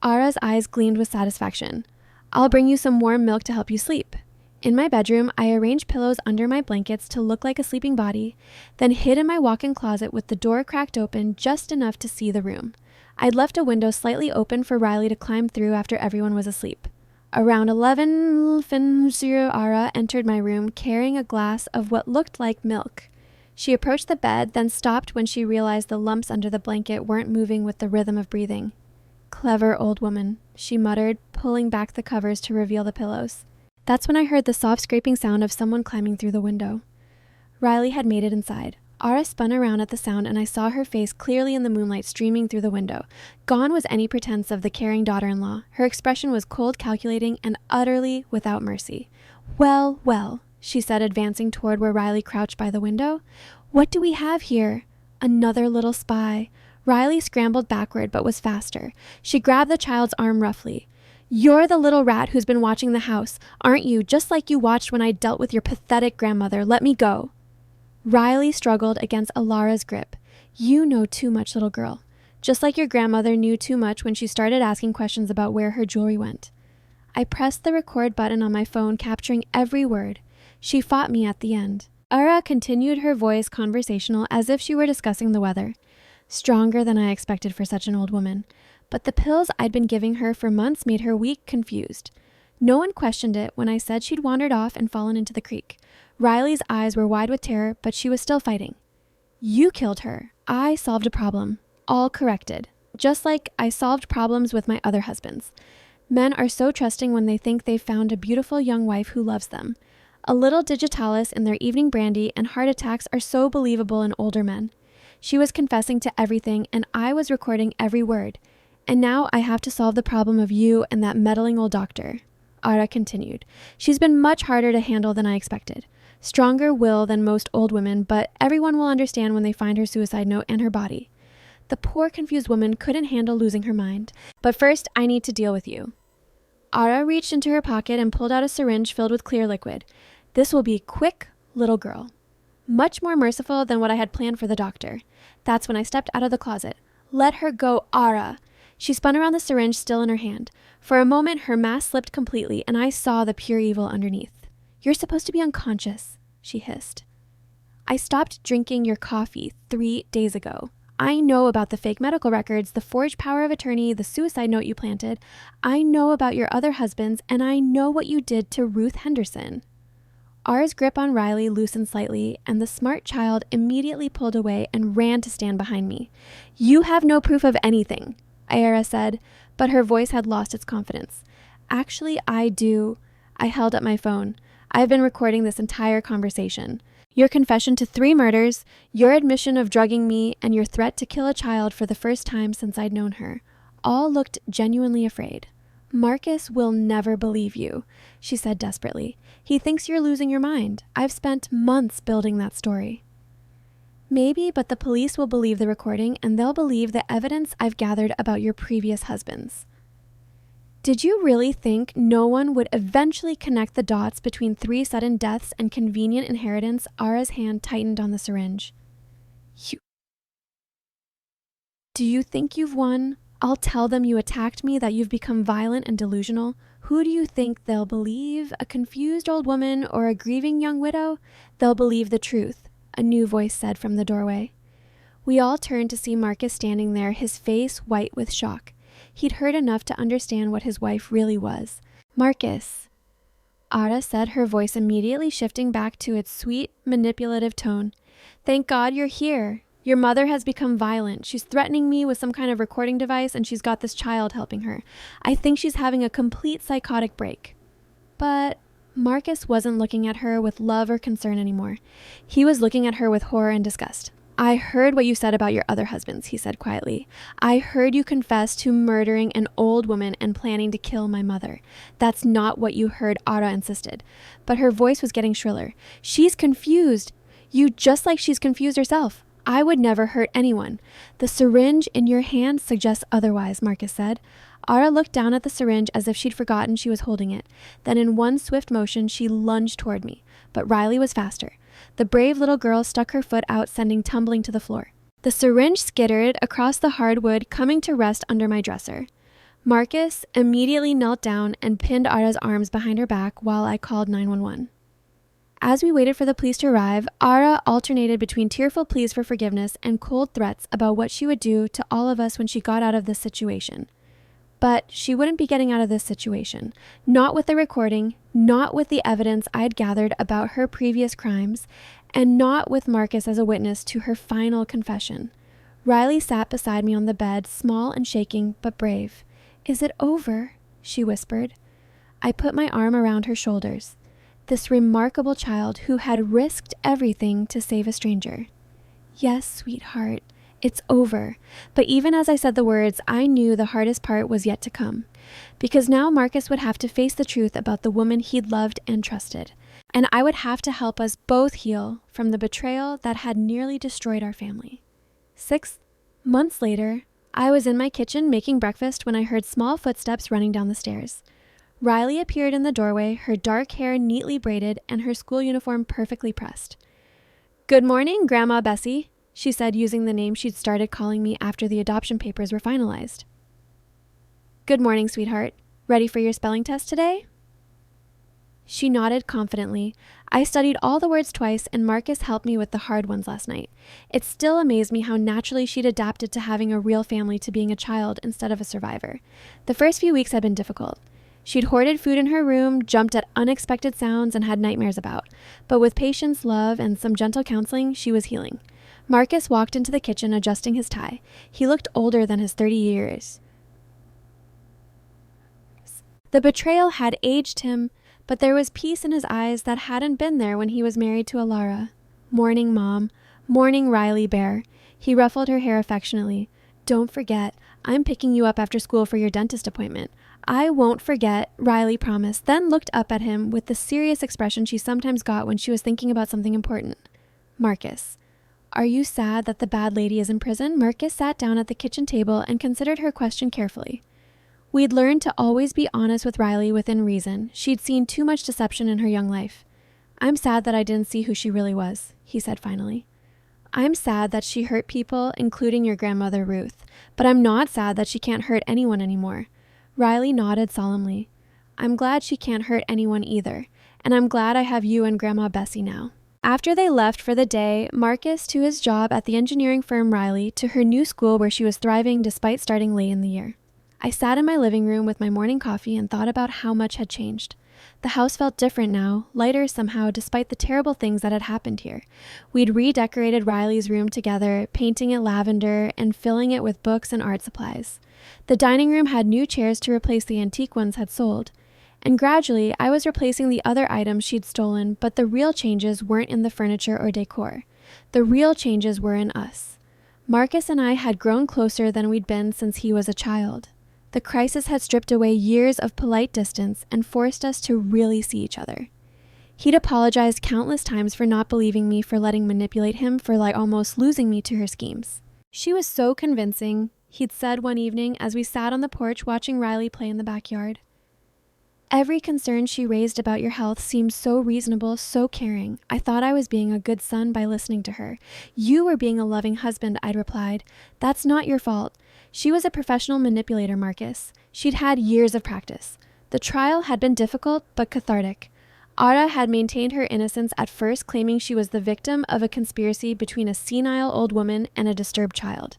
S1: Ara's eyes gleamed with satisfaction. "I'll bring you some warm milk to help you sleep." In my bedroom, I arranged pillows under my blankets to look like a sleeping body, then hid in my walk-in closet with the door cracked open just enough to see the room. I'd left a window slightly open for Riley to climb through after everyone was asleep. Around 11, Ara entered my room carrying a glass of what looked like milk. She approached the bed, then stopped when she realized the lumps under the blanket weren't moving with the rhythm of breathing. "Clever old woman," she muttered, pulling back the covers to reveal the pillows. That's when I heard the soft scraping sound of someone climbing through the window. Riley had made it inside. Ara spun around at the sound, and I saw her face clearly in the moonlight streaming through the window. Gone was any pretense of the caring daughter-in-law. Her expression was cold, calculating, and utterly without mercy. "Well, well," she said, advancing toward where Riley crouched by the window. "What do we have here?" Another little spy. Riley scrambled backward, but was faster. She grabbed the child's arm roughly. "You're the little rat who's been watching the house, aren't you? Just like you watched when I dealt with your pathetic grandmother. Let me go." Riley struggled against Alara's grip. "You know too much, little girl. Just like your grandmother knew too much when she started asking questions about where her jewelry went." I pressed the record button on my phone, capturing every word. She fought me at the end. Ara continued, her voice conversational as if she were discussing the weather. Stronger than I expected for such an old woman. But the pills I'd been giving her for months made her weak, confused. No one questioned it when I said she'd wandered off and fallen into the creek. Riley's eyes were wide with terror, but she was still fighting. "You killed her. I solved a problem. All corrected. Just like I solved problems with my other husbands. Men are so trusting when they think they've found a beautiful young wife who loves them. A little digitalis in their evening brandy and heart attacks are so believable in older men." She was confessing to everything, and I was recording every word. "And now I have to solve the problem of you and that meddling old doctor." Ara continued. "She's been much harder to handle than I expected. Stronger will than most old women, but everyone will understand when they find her suicide note and her body. The poor confused woman couldn't handle losing her mind. But first, I need to deal with you." Ara reached into her pocket and pulled out a syringe filled with clear liquid. "This will be quick, little girl." Much more merciful than what I had planned for the doctor. That's when I stepped out of the closet. "Let her go, Ara." She spun around the syringe still in her hand. For a moment, her mask slipped completely, and I saw the pure evil underneath. "You're supposed to be unconscious," she hissed. "I stopped drinking your coffee 3 days ago. I know about the fake medical records, the forged power of attorney, the suicide note you planted. I know about your other husbands, and I know what you did to Ruth Henderson." Ara's grip on Riley loosened slightly, and the smart child immediately pulled away and ran to stand behind me. "You have no proof of anything," Ara said, but her voice had lost its confidence. "Actually, I do." I held up my phone. "I've been recording this entire conversation. Your confession to 3 murders, your admission of drugging me, and your threat to kill a child for the first time since I'd known her. All looked genuinely afraid." "Marcus will never believe you," she said desperately. "He thinks you're losing your mind. I've spent months building that story." "Maybe, but the police will believe the recording, and they'll believe the evidence I've gathered about your previous husbands." "Did you really think no one would eventually connect the dots between 3 sudden deaths and convenient inheritance?" Ara's hand tightened on the syringe. "Do you think you've won? I'll tell them you attacked me, that you've become violent and delusional. Who do you think they'll believe? A confused old woman or a grieving young widow? They'll believe the truth," a new voice said from the doorway. We all turned to see Marcus standing there, his face white with shock. He'd heard enough to understand what his wife really was. "Marcus," Ara said, her voice immediately shifting back to its sweet, manipulative tone. "Thank God you're here. Your mother has become violent. She's threatening me with some kind of recording device, and she's got this child helping her. I think she's having a complete psychotic break." But Marcus wasn't looking at her with love or concern anymore. He was looking at her with horror and disgust. "I heard what you said about your other husbands," he said quietly. "I heard you confess to murdering an old woman and planning to kill my mother. That's not what you heard," Ara insisted. But her voice was getting shriller. "She's confused. You just like she's confused herself. I would never hurt anyone. The syringe in your hand suggests otherwise," Marcus said. Ara looked down at the syringe as if she'd forgotten she was holding it. Then in one swift motion, she lunged toward me. But Riley was faster. The brave little girl stuck her foot out, sending tumbling to the floor. The syringe skittered across the hardwood, coming to rest under my dresser. Marcus immediately knelt down and pinned Ara's arms behind her back while I called 911. As we waited for the police to arrive, Ara alternated between tearful pleas for forgiveness and cold threats about what she would do to all of us when she got out of this situation. But she wouldn't be getting out of this situation. Not with the recording, not with the evidence I'd gathered about her previous crimes, and not with Marcus as a witness to her final confession. Riley sat beside me on the bed, small and shaking, but brave. "Is it over?" she whispered. I put my arm around her shoulders. This remarkable child who had risked everything to save a stranger. "Yes, sweetheart, it's over." But even as I said the words, I knew the hardest part was yet to come. Because now Marcus would have to face the truth about the woman he'd loved and trusted. And I would have to help us both heal from the betrayal that had nearly destroyed our family. 6 months later, I was in my kitchen making breakfast when I heard small footsteps running down the stairs. Riley appeared in the doorway, her dark hair neatly braided and her school uniform perfectly pressed. "Good morning, Grandma Bessie," she said, using the name she'd started calling me after the adoption papers were finalized. "Good morning, sweetheart. Ready for your spelling test today?" She nodded confidently. I studied all the words twice, and Marcus helped me with the hard ones last night. It still amazed me how naturally she'd adapted to having a real family to being a child instead of a survivor. The first few weeks had been difficult. She'd hoarded food in her room, jumped at unexpected sounds, and had nightmares about. But with patience, love, and some gentle counseling, she was healing. Marcus walked into the kitchen adjusting his tie. He looked older than his 30 years. The betrayal had aged him, but there was peace in his eyes that hadn't been there when he was married to Alara. "Morning, Mom. Morning, Riley Bear." He ruffled her hair affectionately. "Don't forget, I'm picking you up after school for your dentist appointment." "I won't forget," Riley promised, then looked up at him with the serious expression she sometimes got when she was thinking about something important. "Marcus, are you sad that the bad lady is in prison?" Marcus sat down at the kitchen table and considered her question carefully. We'd learned to always be honest with Riley within reason. She'd seen too much deception in her young life. "I'm sad that I didn't see who she really was," he said finally. "I'm sad that she hurt people, including your grandmother Ruth, but I'm not sad that she can't hurt anyone anymore." Riley nodded solemnly. "I'm glad she can't hurt anyone either, and I'm glad I have you and Grandma Bessie now." After they left for the day, Marcus to his job at the engineering firm, Riley to her new school where she was thriving despite starting late in the year. I sat in my living room with my morning coffee and thought about how much had changed. The house felt different now, lighter somehow despite the terrible things that had happened here. We'd redecorated Riley's room together, painting it lavender and filling it with books and art supplies. The dining room had new chairs to replace the antique ones had sold. And gradually, I was replacing the other items she'd stolen, but the real changes weren't in the furniture or decor. The real changes were in us. Marcus and I had grown closer than we'd been since he was a child. The crisis had stripped away years of polite distance and forced us to really see each other. He'd apologized countless times for not believing me, for letting manipulate him, for almost losing me to her schemes. "She was so convincing," he'd said one evening as we sat on the porch watching Riley play in the backyard. "Every concern she raised about your health seemed so reasonable, so caring. I thought I was being a good son by listening to her. You were being a loving husband," I'd replied. "That's not your fault. She was a professional manipulator, Marcus. She'd had years of practice. The trial had been difficult, but cathartic. Ara had maintained her innocence at first, claiming she was the victim of a conspiracy between a senile old woman and a disturbed child.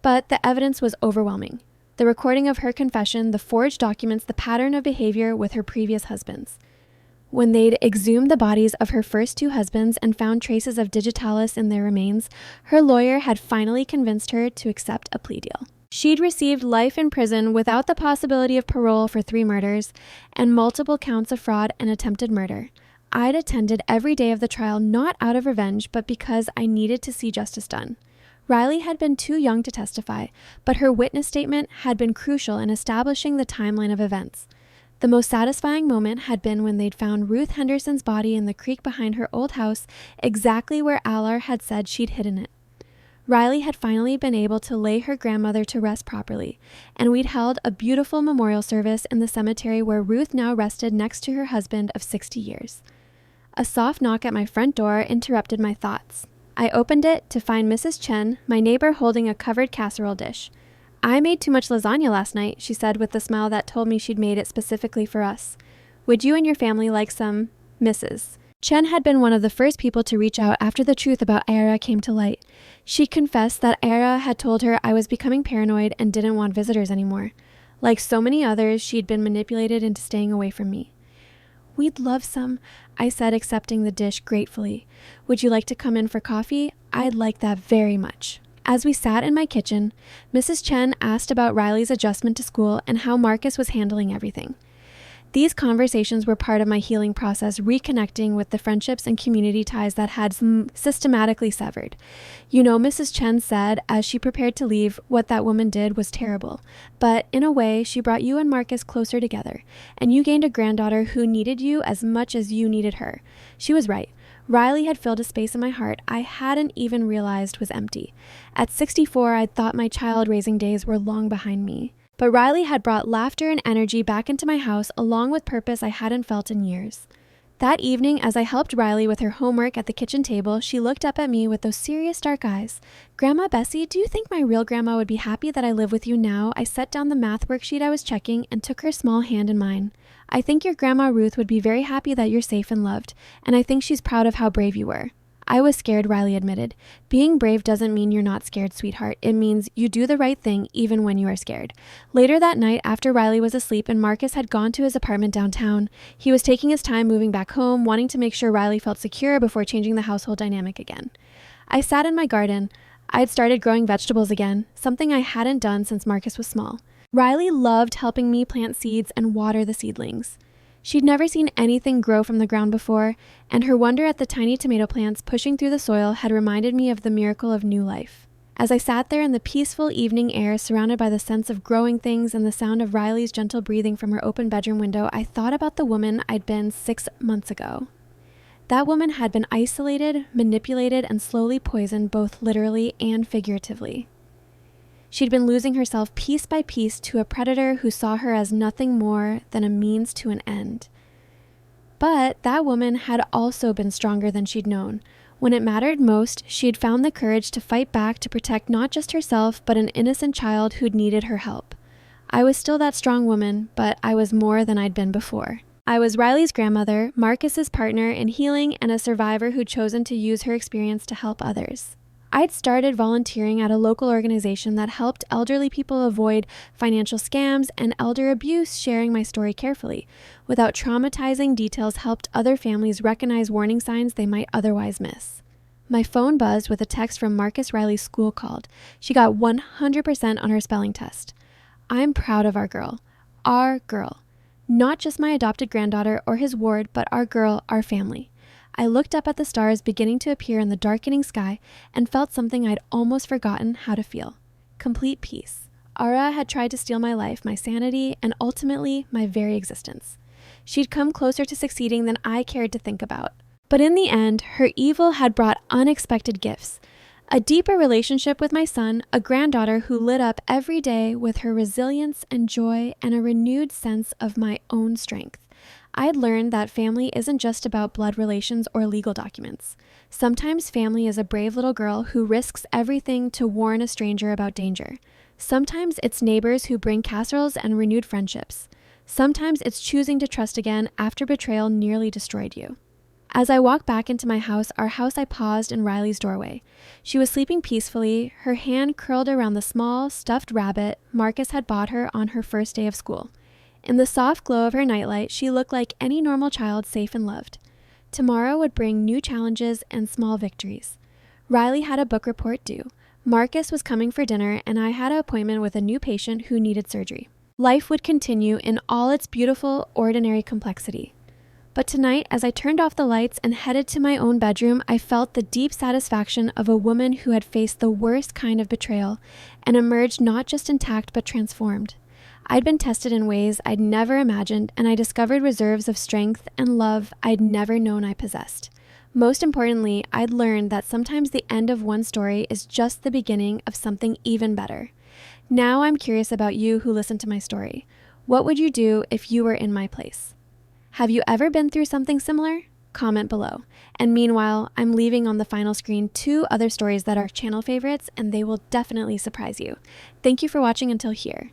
S1: But the evidence was overwhelming. The recording of her confession, the forged documents, the pattern of behavior with her previous husbands. When they'd exhumed the bodies of her first 2 husbands and found traces of digitalis in their remains, her lawyer had finally convinced her to accept a plea deal. She'd received life in prison without the possibility of parole for 3 murders and multiple counts of fraud and attempted murder. I'd attended every day of the trial not out of revenge, but because I needed to see justice done. Riley had been too young to testify, but her witness statement had been crucial in establishing the timeline of events. The most satisfying moment had been when they'd found Ruth Henderson's body in the creek behind her old house, exactly where Alar had said she'd hidden it. Riley had finally been able to lay her grandmother to rest properly, and we'd held a beautiful memorial service in the cemetery where Ruth now rested next to her husband of 60 years. A soft knock at my front door interrupted my thoughts. I opened it to find Mrs. Chen, my neighbor, holding a covered casserole dish. "I made too much lasagna last night," she said with a smile that told me she'd made it specifically for us. "Would you and your family like some, Mrs.?" Chen had been one of the first people to reach out after the truth about Era came to light. She confessed that Era had told her I was becoming paranoid and didn't want visitors anymore. Like so many others, she'd been manipulated into staying away from me. "We'd love some," I said, accepting the dish gratefully. "Would you like to come in for coffee? I'd like that very much." As we sat in my kitchen, Mrs. Chen asked about Riley's adjustment to school and how Marcus was handling everything. These conversations were part of my healing process, reconnecting with the friendships and community ties that had systematically severed. You know, Mrs. Chen said, as she prepared to leave, what that woman did was terrible. But in a way, she brought you and Marcus closer together, and you gained a granddaughter who needed you as much as you needed her. She was right. Riley had filled a space in my heart I hadn't even realized was empty. At 64, I'd thought my child-raising days were long behind me. But Riley had brought laughter and energy back into my house along with purpose I hadn't felt in years. That evening, as I helped Riley with her homework at the kitchen table, she looked up at me with those serious dark eyes. "Grandma Bessie, do you think my real grandma would be happy that I live with you now?" I set down the math worksheet I was checking and took her small hand in mine. "I think your Grandma Ruth would be very happy that you're safe and loved, and I think she's proud of how brave you were." "I was scared," Riley admitted. "Being brave doesn't mean you're not scared, sweetheart. It means you do the right thing even when you are scared." Later that night, after Riley was asleep and Marcus had gone to his apartment downtown, he was taking his time moving back home, wanting to make sure Riley felt secure before changing the household dynamic again. I sat in my garden. I'd started growing vegetables again, something I hadn't done since Marcus was small. Riley loved helping me plant seeds and water the seedlings. She'd never seen anything grow from the ground before, and her wonder at the tiny tomato plants pushing through the soil had reminded me of the miracle of new life. As I sat there in the peaceful evening air, surrounded by the sense of growing things and the sound of Riley's gentle breathing from her open bedroom window, I thought about the woman I'd been 6 months ago. That woman had been isolated, manipulated, and slowly poisoned both literally and figuratively. She'd been losing herself piece by piece to a predator who saw her as nothing more than a means to an end. But that woman had also been stronger than she'd known. When it mattered most, she had found the courage to fight back to protect not just herself, but an innocent child who'd needed her help. I was still that strong woman, but I was more than I'd been before. I was Riley's grandmother, Marcus's partner in healing, and a survivor who'd chosen to use her experience to help others. I'd started volunteering at a local organization that helped elderly people avoid financial scams and elder abuse, sharing my story carefully. Without traumatizing details, helped other families recognize warning signs they might otherwise miss. My phone buzzed with a text from Marcus Riley's school called. She got 100% on her spelling test. I'm proud of our girl. Our girl. Not just my adopted granddaughter or his ward, but our girl, our family. I looked up at the stars beginning to appear in the darkening sky and felt something I'd almost forgotten how to feel. Complete peace. Ara had tried to steal my life, my sanity, and ultimately my very existence. She'd come closer to succeeding than I cared to think about. But in the end, her evil had brought unexpected gifts. A deeper relationship with my son, a granddaughter who lit up every day with her resilience and joy, and a renewed sense of my own strength. I'd learned that family isn't just about blood relations or legal documents. Sometimes family is a brave little girl who risks everything to warn a stranger about danger. Sometimes it's neighbors who bring casseroles and renewed friendships. Sometimes it's choosing to trust again after betrayal nearly destroyed you. As I walked back into my house, I paused in Riley's doorway. She was sleeping peacefully, her hand curled around the small, stuffed rabbit Marcus had bought her on her first day of school. In the soft glow of her nightlight, she looked like any normal child, safe and loved. Tomorrow would bring new challenges and small victories. Riley had a book report due. Marcus was coming for dinner, and I had an appointment with a new patient who needed surgery. Life would continue in all its beautiful, ordinary complexity. But tonight, as I turned off the lights and headed to my own bedroom, I felt the deep satisfaction of a woman who had faced the worst kind of betrayal and emerged not just intact but transformed. I'd been tested in ways I'd never imagined, and I discovered reserves of strength and love I'd never known I possessed. Most importantly, I'd learned that sometimes the end of one story is just the beginning of something even better. Now I'm curious about you who listen to my story. What would you do if you were in my place? Have you ever been through something similar? Comment below. And meanwhile, I'm leaving on the final screen 2 other stories that are channel favorites, and they will definitely surprise you. Thank you for watching until here.